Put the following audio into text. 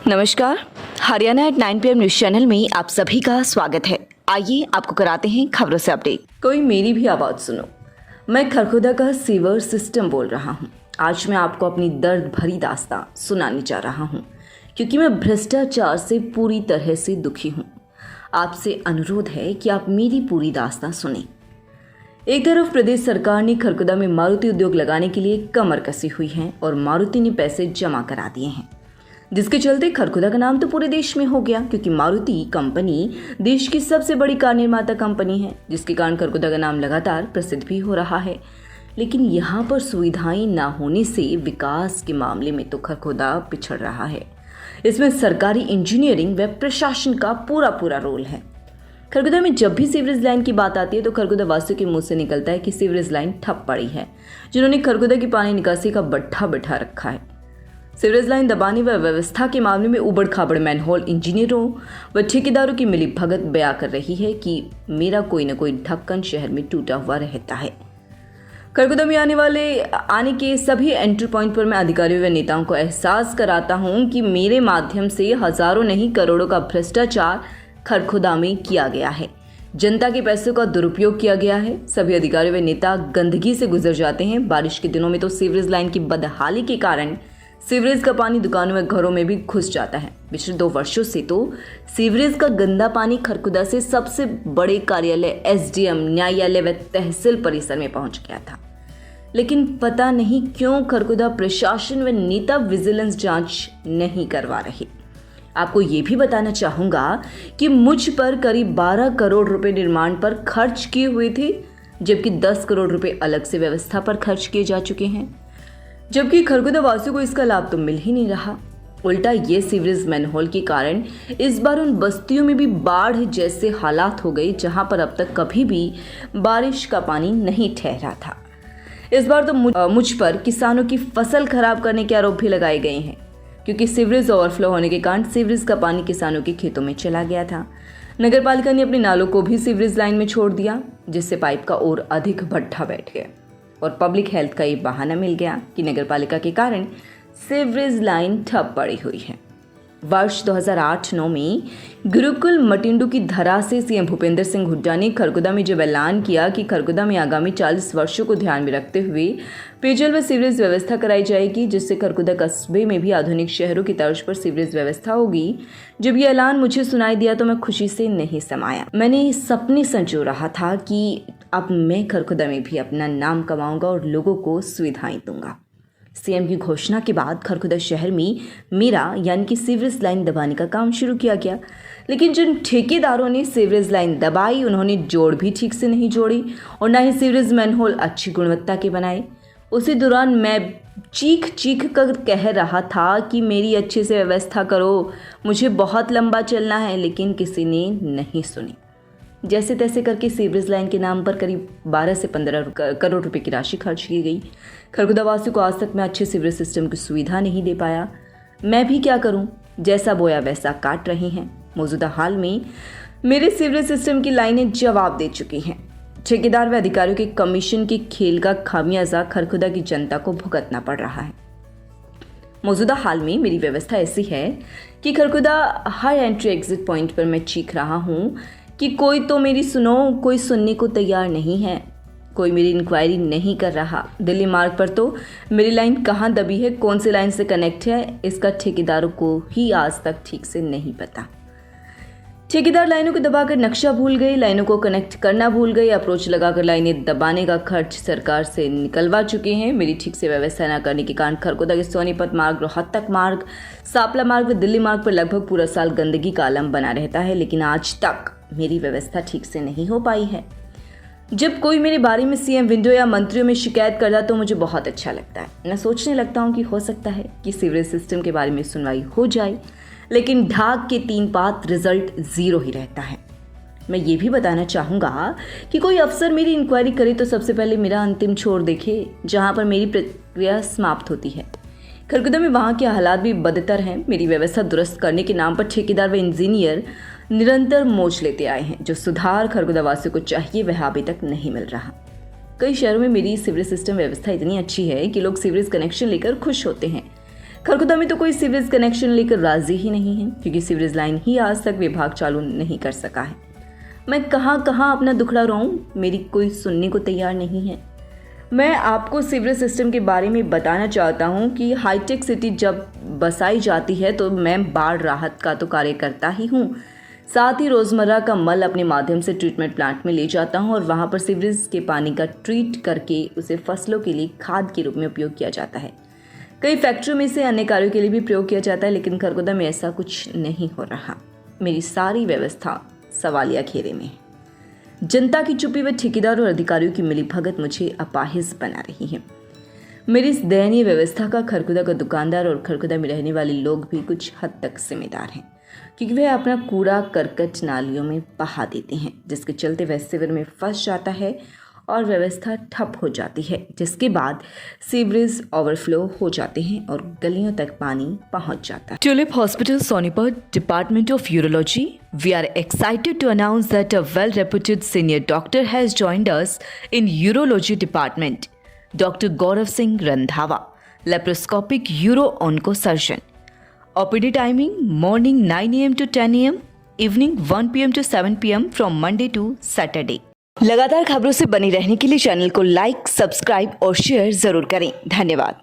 नमस्कार, Haryana at 9 PM news channel में आप सभी का स्वागत है। आइए आपको कराते हैं खबरों से अपडेट। कोई मेरी भी आवाज़ सुनो। मैं खरखुदा का सीवर सिस्टम बोल रहा हूँ। आज मैं आपको अपनी दर्द भरी दास्तां सुनाने जा रहा हूँ, क्योंकि मैं भ्रष्टाचार से पूरी तरह से दुखी हूँ। आपसे अनुरोध है कि आप मेरी पूरी दास्तां सुने। एक तरफ प्रदेश सरकार ने खरखुदा में मारुति उद्योग लगाने के लिए कमर कसी हुई है और मारुति ने पैसे जमा करा दिए हैं, जिसके चलते खरखुदा का नाम तो पूरे देश में हो गया, क्योंकि मारुति कंपनी देश की सबसे बड़ी कार निर्माता कंपनी है, जिसके कारण खरखुदा का नाम लगातार प्रसिद्ध भी हो रहा है। लेकिन यहाँ पर सुविधाएं ना होने से विकास के मामले में तो खरखुदा पिछड़ रहा है। इसमें सरकारी इंजीनियरिंग व प्रशासन का पूरा रोल है। खरखुदा में जब भी सीवरेज लाइन की बात आती है तो खरखुदा वासियों के मुंह से निकलता है कि सीवरेज लाइन ठप पड़ी है, जिन्होंने खरखुदा की पानी निकासी का बट्ठा बिठा रखा है। सीवरेज लाइन दबाने व व्यवस्था के मामले में उबड़ खाबड़ मैनहोल इंजीनियरों व ठेकेदारों की मिलीभगत बयां कर रही है कि मेरा कोई न कोई ढक्कन शहर में टूटा हुआ रहता है। खरखुदा में आने के सभी एंट्री पॉइंट पर मैं अधिकारियों व नेताओं को एहसास कराता हूं कि मेरे माध्यम से हजारों नहीं करोड़ों का भ्रष्टाचार खरखुदा में किया गया है। जनता के पैसों का दुरुपयोग किया गया है। सभी अधिकारी व नेता गंदगी से गुजर जाते हैं। बारिश के दिनों में तो सीवरेज लाइन की बदहाली के कारण सीवरेज का पानी दुकानों व घरों में भी घुस जाता है। पिछले 2 वर्षों से तो सीवरेज का गंदा पानी खरखुदा से सबसे बड़े कार्यालय एसडीएम, न्यायालय व तहसील परिसर में पहुंच गया था। लेकिन पता नहीं क्यों खरखुदा प्रशासन व नेता विजिलेंस जांच नहीं करवा रहे। आपको ये भी बताना चाहूंगा कि मुझ पर करीब 12 करोड़ रुपए निर्माण पर खर्च किए हुए थे, जबकि 10 करोड़ रुपए अलग से व्यवस्था पर खर्च किए जा चुके हैं, जबकि खरखुदा वासियों को इसका लाभ तो मिल ही नहीं रहा। उल्टा ये सीवरेज मैनहोल के कारण इस बार उन बस्तियों में भी बाढ़ जैसे हालात हो गए, जहां पर अब तक कभी भी बारिश का पानी नहीं ठहरा था। इस बार तो मुझ पर किसानों की फसल खराब करने के आरोप भी लगाए गए हैं, क्योंकि सीवरेज ओवरफ्लो होने के कारण सीवरेज का पानी किसानों के खेतों में चला गया था। नगर पालिका ने अपने नालों को भी सीवरेज लाइन में छोड़ दिया, जिससे पाइप का और अधिक भट्ठा बैठ गया और पब्लिक हेल्थ का ये बहाना मिल गया कि नगर पालिका के कारण सीवरेज लाइन ठप पड़ी हुई है। वर्ष 2008-9 में गुरुकुल मटिंडू की धरा से सीएम भूपेंद्र सिंह हुड्डा ने खरखुदा में जब ऐलान किया कि खरखुदा में आगामी 40 वर्षों को ध्यान में रखते हुए पेयजल व सीवरेज व्यवस्था कराई जाएगी, जिससे खरखुदा कस्बे में भी आधुनिक शहरों की तर्ज पर सीवरेज व्यवस्था होगी। जब ये ऐलान मुझे सुनाई दिया तो मैं खुशी से नहीं समाया। मैंने सपने संजो रहा था कि अब मैं खरखुदा में भी अपना नाम कमाऊंगा और लोगों को सुविधाएं दूंगा। सीएम की घोषणा के बाद खरखुदा शहर में मेरा यानी कि सीवरेज लाइन दबाने का काम शुरू किया गया। लेकिन जिन ठेकेदारों ने सीवरेज लाइन दबाई, उन्होंने जोड़ भी ठीक से नहीं जोड़ी और ना ही सीवरेज मैनहोल अच्छी गुणवत्ता के बनाए। उसी दौरान मैं चीख कर कह रहा था कि मेरी अच्छे से व्यवस्था करो, मुझे बहुत लंबा चलना है, लेकिन किसी ने नहीं सुनी। जैसे तैसे करके सीवरेज लाइन के नाम पर करीब 12 से 15 करोड़ रुपए की राशि खर्च की गई। खरखुदा वासियों को आज तक मैं अच्छे सीवरेज सिस्टम की सुविधा नहीं दे पाया। मैं भी क्या करूं, जैसा बोया वैसा काट रहे हैं। मौजूदा हाल में मेरे सीवरेज सिस्टम की लाइनें जवाब दे चुकी हैं। ठेकेदार व अधिकारियों के कमीशन के खेल का खामियाजा खरखुदा की जनता को भुगतना पड़ रहा है। मौजूदा हाल में मेरी व्यवस्था ऐसी है कि खरखुदा हर एंट्री एग्जिट पॉइंट पर मैं चीख रहा हूँ कि कोई तो मेरी सुनो, कोई सुनने को तैयार नहीं है, कोई मेरी इंक्वायरी नहीं कर रहा। दिल्ली मार्ग पर तो मेरी लाइन कहाँ दबी है, कौन सी लाइन से कनेक्ट है, इसका ठेकेदारों को ही आज तक ठीक से नहीं पता। ठेकेदार लाइनों को दबाकर नक्शा भूल गए, लाइनों को कनेक्ट करना भूल गए, अप्रोच लगाकर लाइनें दबाने का खर्च सरकार से निकलवा चुके हैं। मेरी ठीक से व्यवस्था न करने के कारण खरखुदा के सोनीपत मार्ग, रोहतक मार्ग, सापला मार्ग व दिल्ली मार्ग पर लगभग पूरा साल गंदगी का आलम बना रहता है। लेकिन आज तक मेरी व्यवस्था ठीक से नहीं हो पाई है। जब कोई मेरे बारे में सीएम विंडो या मंत्रियों में शिकायत करता तो मुझे बहुत अच्छा लगता है। मैं सोचने लगता हूँ कि हो सकता है कि सीवरेज सिस्टम के बारे में सुनवाई हो जाए, लेकिन ढाक के 3 पात रिजल्ट 0 ही रहता है। मैं ये भी बताना चाहूँगा कि कोई अफसर मेरी इंक्वायरी करे तो सबसे पहले मेरा अंतिम छोर देखे, जहाँ पर मेरी प्रक्रिया समाप्त होती है। खरखुदा में वहाँ के हालात भी बदतर हैं। मेरी व्यवस्था दुरुस्त करने के नाम पर ठेकेदार व इंजीनियर निरंतर मोच लेते आए हैं। जो सुधार खरखुदा वासियों को चाहिए वह अभी तक नहीं मिल रहा। कई शहरों में मेरी सीवरेज सिस्टम व्यवस्था इतनी अच्छी है कि लोग सीवरेज कनेक्शन लेकर खुश होते हैं, खरखुदा में तो कोई सीवरेज कनेक्शन लेकर राजी ही नहीं है, क्योंकि सीवरेज लाइन ही आज तक विभाग चालू नहीं कर सका है। मैं कहाँ कहाँ अपना दुखड़ा रोऊं, मेरी कोई सुनने को तैयार नहीं है। मैं आपको सीवरेज सिस्टम के बारे में बताना चाहता हूं कि हाईटेक सिटी जब बसाई जाती है तो मैं बाढ़ राहत का तो कार्य करता ही हूं, साथ ही रोज़मर्रा का मल अपने माध्यम से ट्रीटमेंट प्लांट में ले जाता हूं और वहां पर सीवरेज के पानी का ट्रीट करके उसे फसलों के लिए खाद के रूप में उपयोग किया जाता है। कई फैक्ट्रियों में इसे अन्य कार्यों के लिए भी प्रयोग किया जाता है, लेकिन खरखुदा में ऐसा कुछ नहीं हो रहा। मेरी सारी व्यवस्था सवालिया घेरे में है। जनता की चुप्पी व ठेकेदार और अधिकारियों की मिलीभगत मुझे अपाहिज बना रही है। मेरी इस दयनीय व्यवस्था का खरखुदा का दुकानदार और खरखुदा में रहने वाले लोग भी कुछ हद तक जिम्मेदार हैं, क्योंकि वह अपना कूड़ा करकट नालियों में बहा देते हैं, जिसके चलते वह सीवर में फंस जाता है और व्यवस्था ठप हो जाती है, जिसके बाद सीवरेज ओवरफ्लो हो जाते हैं और गलियों तक पानी पहुंच जाता है। Tulip hospital Sonipat, department of urology, we are excited to announce that a well-reputed senior doctor has joined us in urology department, Dr. Gaurav Singh Randhawa, laparoscopic uro-onco surgeon. OPD timing morning 9 a.m. to 10 a.m, evening 1 p.m. to 7 p.m. from Monday to Saturday. लगातार खबरों से बने रहने के लिए channel को like, subscribe और share जरूर करें। धन्यवाद।